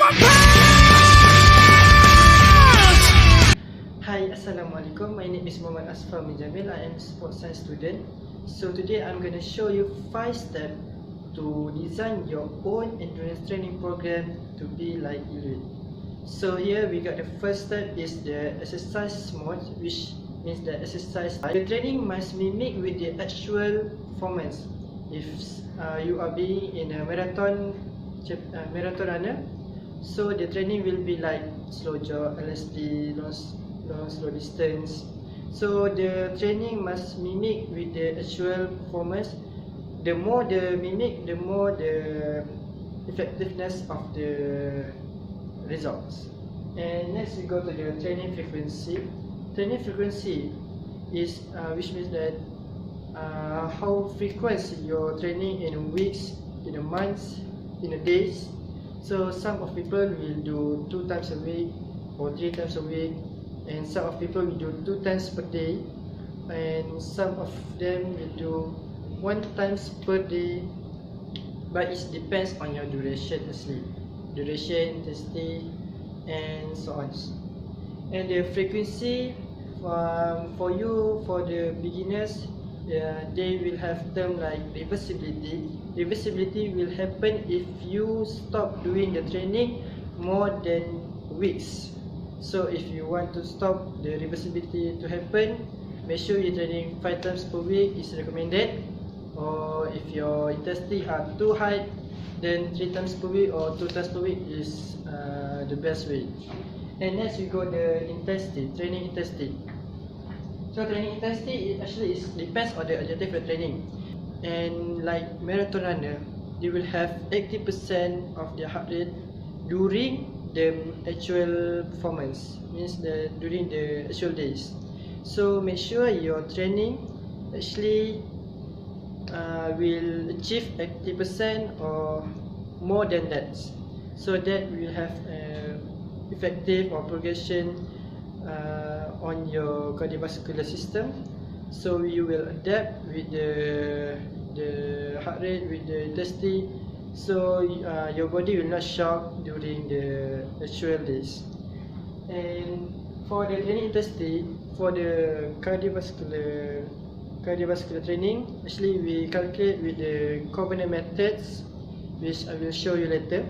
Hi, Assalamualaikum. My name is Muhammad Asfar Jamil. I am a sports science student. So today I'm going to show you 5 steps to design your own endurance training program to be like elite. So here we got the first step is the exercise mode, which means the exercise. The training must mimic with the actual performance. If you are being in a marathon runner, so the training will be like slow jog, LSD, long slow distance. So the training must mimic with the actual performance. The more the mimic, the more the effectiveness of the results. And next we go to the training frequency. Training frequency is which means that how frequent your training in weeks, in a months, in a days. So some of people will do 2 times a week or 3 times a week, and some of people will do 2 times per day, and some of them will do 1 times per day. But it depends on your duration actually, duration, intensity, and so on. And the frequency for you, for the beginners, they will have term like reversibility. Reversibility will happen if you stop doing the training more than weeks. So if you want to stop the reversibility to happen, make sure you training 5 times per week is recommended. Or if your intensity are too high, then 3 times per week or 2 times per week is the best way. And next we go the intensity, training intensity. So training intensity actually depends on the objective of training. And like marathon runner, they will have 80% of their heart rate during the actual performance, means during the actual days. So make sure your training actually will achieve 80% or more than that, so that we will have effective or progression on your cardiovascular system. So you will adapt with the heart rate, with the intensity, so your body will not shock during the actual days. And for the training intensity, for the cardiovascular training, actually we calculate with the Covenant methods, which I will show you later.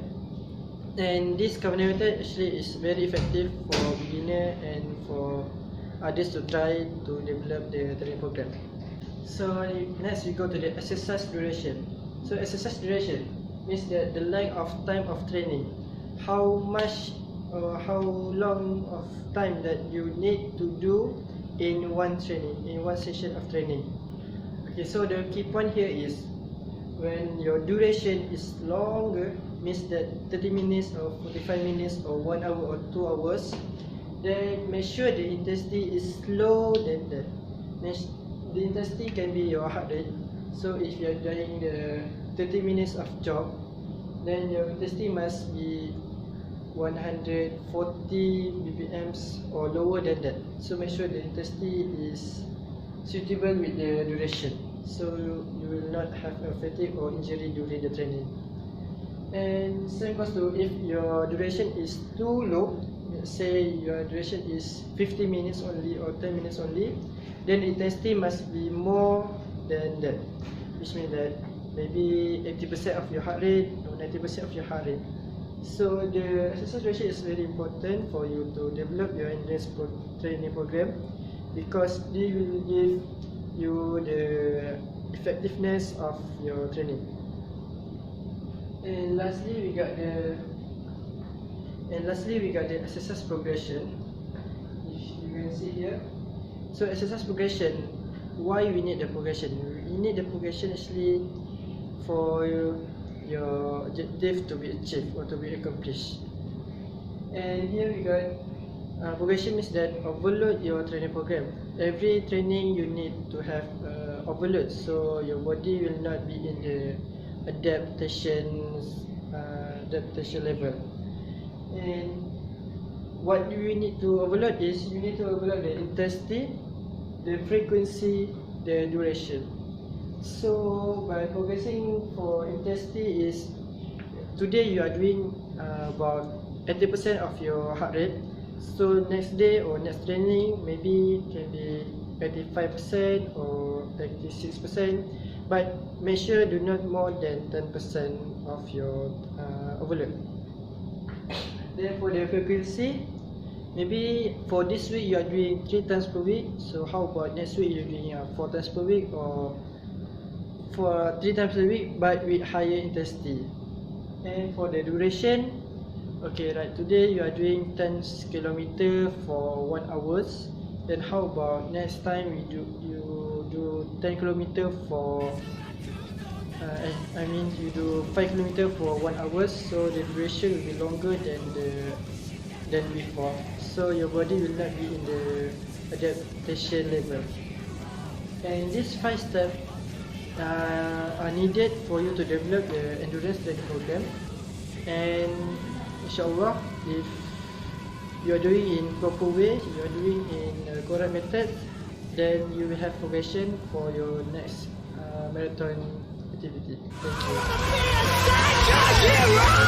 And this Covenant method actually is very effective for beginner and for others to try to develop the training program. So next we go to the exercise duration. So exercise duration means that the length of time of training, how much or how long of time that you need to do in one training, in one session of training. Okay, so the key point here is when your duration is longer, means that 30 minutes or 45 minutes or 1 hour or 2 hours, then make sure the intensity is slow than that. The intensity can be your heart rate. So if you are doing the 30 minutes of jog, then your intensity must be 140 BPMs or lower than that. So make sure the intensity is suitable with the duration, so you will not have a fatigue or injury during the training. And same goes to if your duration is too low, let's say your duration is 50 minutes only or 10 minutes only, then intensity must be more than that, which means that maybe 80% of your heart rate or 90% of your heart rate. So the exercise duration is very important for you to develop your endurance training program, because they will give you the effectiveness of your training. And lastly we got the exercise progression, which you can see here. So exercise progression, why we need the progression? We need the progression actually for your objective to be achieved or to be accomplished. And here we got progression means that overload your training program. Every training you need to have overload, so your body will not be in the adaptation level. And what you need to overload is, you need to overload the intensity, the frequency, the duration. So by progressing for intensity is, today you are doing about 80% of your heart rate. So next day or next training maybe can be 85% or 86%, but make sure do not more than 10% of your overload. Then for the frequency, maybe for this week you are doing 3 times per week, so how about next week you're doing 4 times per week, or for 3 times a week but with higher intensity. And for the duration, okay, right, today you are doing 10 km for 1 hour. Then how about next time you do 10 km for you do 5 km for 1 hour, so the duration will be longer than before, so your body will not be in the adaptation level. And these 5 steps are needed for you to develop the endurance training program. And inshallah, if you are doing in proper way, you are doing in correct method, then you will have progression for your next marathon activity. Thank you.